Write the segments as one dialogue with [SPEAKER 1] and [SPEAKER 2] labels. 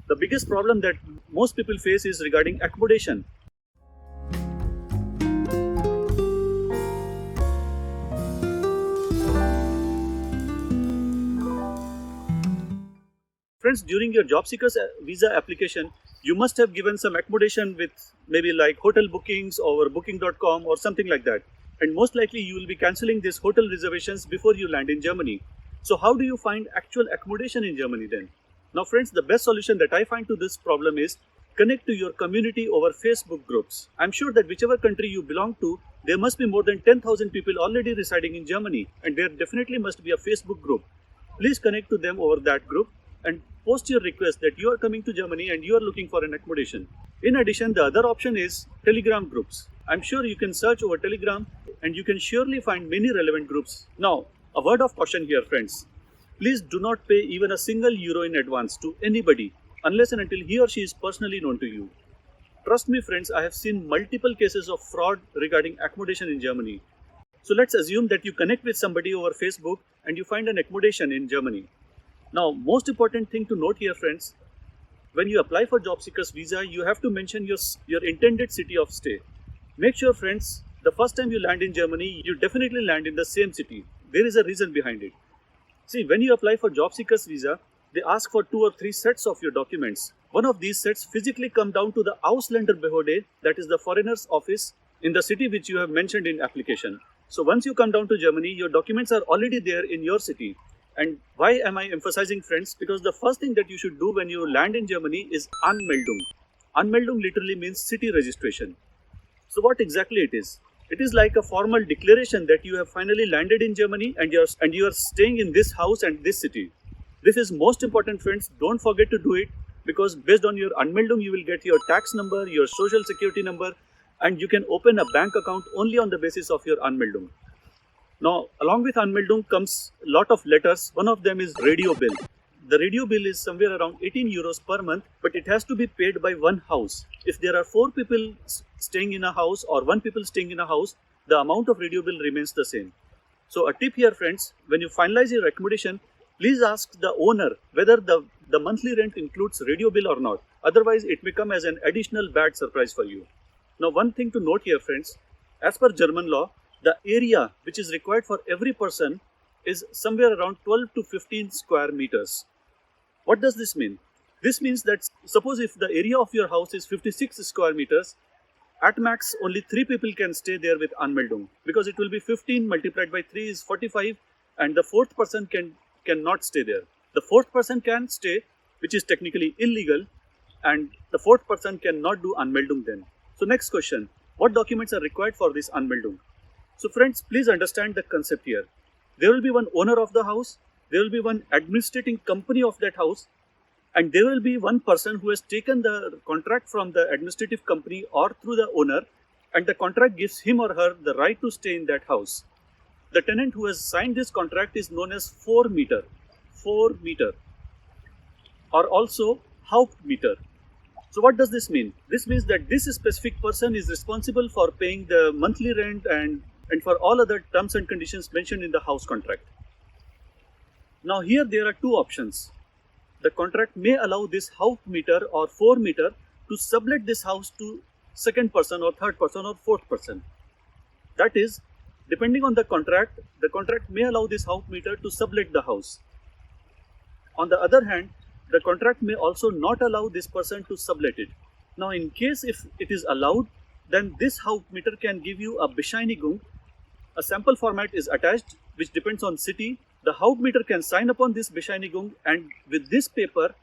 [SPEAKER 1] The biggest problem that most people face is regarding accommodation. Friends, during your job seekers visa application, you must have given some accommodation with maybe like hotel bookings or booking.com or something like that. And most likely you will be cancelling these hotel reservations before you land in Germany. So how do you find actual accommodation in Germany then? Now friends, the best solution that I find to this problem is connect to your community over Facebook groups. I'm sure that whichever country you belong to, there must be more than 10,000 people already residing in Germany, and there definitely must be a Facebook group. Please connect to them over that group and post your request that you are coming to Germany and you are looking for an accommodation. In addition, the other option is Telegram groups. I'm sure you can search over Telegram and you can surely find many relevant groups. Now, a word of caution here, friends. Please do not pay even a single euro in advance to anybody unless and until he or she is personally known to you. Trust me, friends, I have seen multiple cases of fraud regarding accommodation in Germany. So let's assume that you connect with somebody over Facebook and you find an accommodation in Germany. Now, most important thing to note here, friends, when you apply for job seekers visa, you have to mention your intended city of stay. Make sure, friends, the first time you land in Germany, you definitely land in the same city. There is a reason behind it. See, when you apply for job seekers visa, they ask for 2 or 3 sets of your documents. One of these sets physically come down to the Ausländerbehörde, that is the foreigner's office in the city which you have mentioned in application. So once you come down to Germany, your documents are already there in your city. And why am I emphasizing, friends? Because the first thing that you should do when you land in Germany is Anmeldung. Anmeldung literally means city registration. So what exactly it is? It is like a formal declaration that you have finally landed in Germany and you are staying in this house and this city. This is most important, friends. Don't forget to do it, because based on your Anmeldung, you will get your tax number, your social security number, and you can open a bank account only on the basis of your Anmeldung. Now, along with Anmeldung comes a lot of letters. One of them is radio bill. The radio bill is somewhere around 18 euros per month, but it has to be paid by one house. If there are 4 people staying in a house or 1 people staying in a house, the amount of radio bill remains the same. So a tip here, friends, when you finalize your accommodation, please ask the owner whether the monthly rent includes radio bill or not. Otherwise, it may come as an additional bad surprise for you. Now, one thing to note here, friends, as per German law, the area which is required for every person is somewhere around 12 to 15 square meters. What does this mean? This means that suppose if the area of your house is 56 square meters, at max only 3 people can stay there with Anmeldung, because it will be 15 multiplied by 3 is 45, and the 4th person cannot stay there. The 4th person can stay, which is technically illegal, and the 4th person cannot do Anmeldung then. So next question, what documents are required for this Anmeldung? So friends, please understand the concept here. There will be one owner of the house, there will be one administrating company of that house, and there will be one person who has taken the contract from the administrative company or through the owner, and the contract gives him or her the right to stay in that house. The tenant who has signed this contract is known as 4-meter, or also Hauptmieter. So what does this mean? This means that this specific person is responsible for paying the monthly rent and for all other terms and conditions mentioned in the house contract. Now here there are 2 options. The contract may allow this Hauptmieter or 4-meter to sublet this house to 2nd person or 3rd person or 4th person. That is, depending on the contract may allow this Hauptmieter to sublet the house. On the other hand, the contract may also not allow this person to sublet it. Now in case if it is allowed, then this Hauptmieter can give you a Bescheinigung. A sample format is attached which depends on city. The Hauptmieter can sign upon this Bescheinigung, and with this paper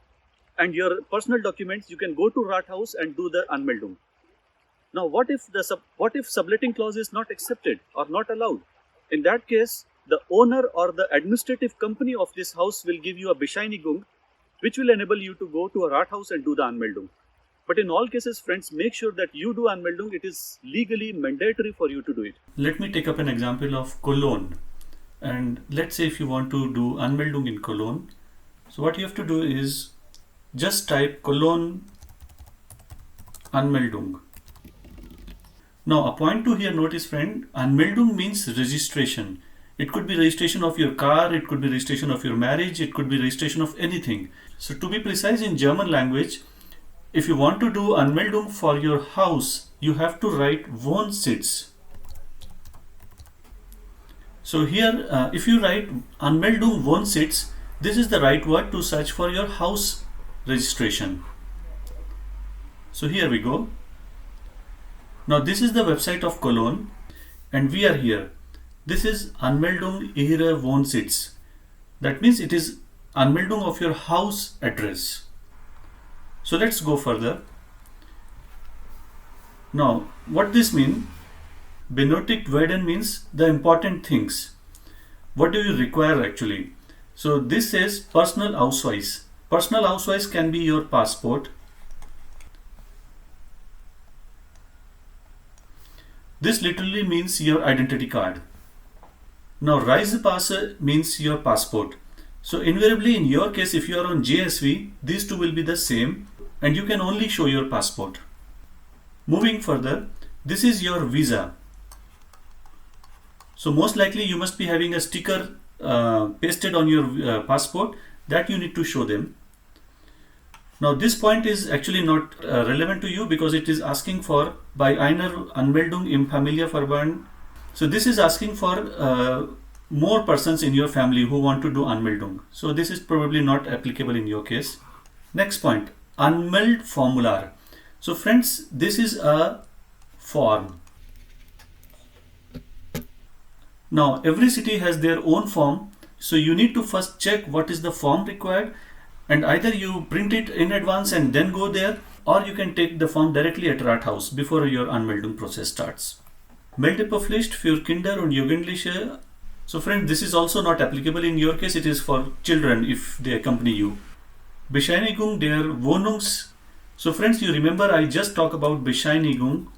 [SPEAKER 1] and your personal documents, you can go to Rathaus and do the Anmeldung. Now what if subletting clause is not accepted or not allowed? In that case, the owner or the administrative company of this house will give you a Bescheinigung, which will enable you to go to a Rathaus and do the Anmeldung. But in all cases, friends, make sure that you do Anmeldung. It is legally mandatory for you to do it.
[SPEAKER 2] Let me take up an example of Cologne. And let's say if you want to do Anmeldung in Cologne, so what you have to do is just type Cologne Anmeldung. Now a point to here notice, friend, Anmeldung means registration. It could be registration of your car, it could be registration of your marriage, it could be registration of anything. So to be precise, in German language, if you want to do Anmeldung for your house, you have to write Wohnsitz. So here, if you write Anmeldung Wohnsitz, this is the right word to search for your house registration. So here we go. Now this is the website of Cologne and we are here. This is Anmeldung Ihrer Wohnsitz. That means it is Anmeldung of your house address. So let's go further. Now what this means? Benötigt werden means the important things. What do you require actually? So this says personal Ausweis. Personal Ausweis can be your passport. This literally means your identity card. Now Reisepass means your passport. So invariably in your case, if you are on JSV, these two will be the same and you can only show your passport. Moving further, this is your visa. So most likely you must be having a sticker pasted on your passport that you need to show them. Now this point is actually not relevant to you because it is asking for bei einer Anmeldung im Familienverband. So this is asking for more persons in your family who want to do Anmeldung. So this is probably not applicable in your case. Next point, Anmeldformular. So friends, this is a form. Now every city has their own form, so you need to first check what is the form required and either you print it in advance and then go there, or you can take the form directly at Rathaus before your Anmeldung process starts. Meldepflicht für Kinder und Jugendliche. So friends, this is also not applicable in your case, it is for children if they accompany you. Bescheinigung der Wohnungs. So friends, you remember I just talked about Bescheinigung.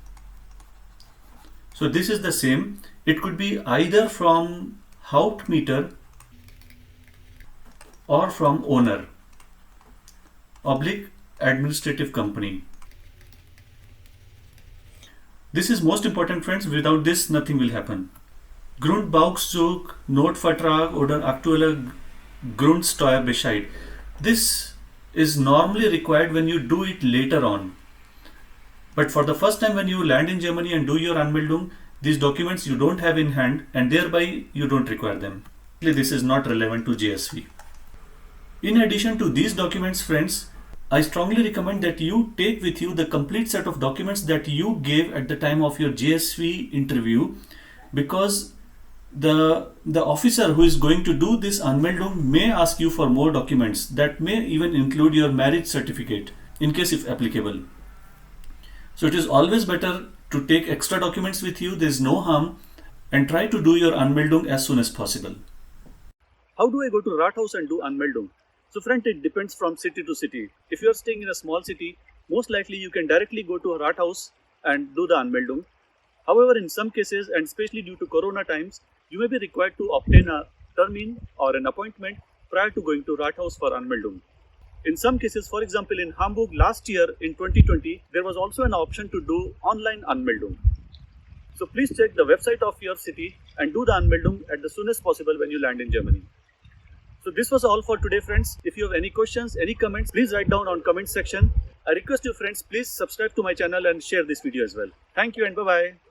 [SPEAKER 2] So this is the same. It could be either from Hauptmieter or from owner / administrative company. This is most important friends, without this nothing will happen. Grundbauchzug, Notvertrag oder aktueller Grundsteuerbescheid. This is normally required when you do it later on. But for the first time when you land in Germany and do your Anmeldung, these documents you don't have in hand and thereby you don't require them. This is not relevant to JSV. In addition to these documents friends, I strongly recommend that you take with you the complete set of documents that you gave at the time of your JSV interview, because the officer who is going to do this Anmeldung may ask you for more documents that may even include your marriage certificate in case if applicable. So it is always better to take extra documents with you, there is no harm, and try to do your Anmeldung as soon as possible.
[SPEAKER 1] How do I go to Rathaus and do Anmeldung? So friend, it depends from city to city. If you are staying in a small city, most likely you can directly go to a Rathaus and do the Anmeldung. However, in some cases, and especially due to Corona times, you may be required to obtain a termin or an appointment prior to going to Rathaus for Anmeldung. In some cases, for example, in Hamburg last year in 2020, there was also an option to do online Anmeldung. So please check the website of your city and do the Anmeldung at the soonest possible when you land in Germany. So this was all for today friends. If you have any questions, any comments, please write down on comment section. I request you friends, please subscribe to my channel and share this video as well. Thank you and bye-bye.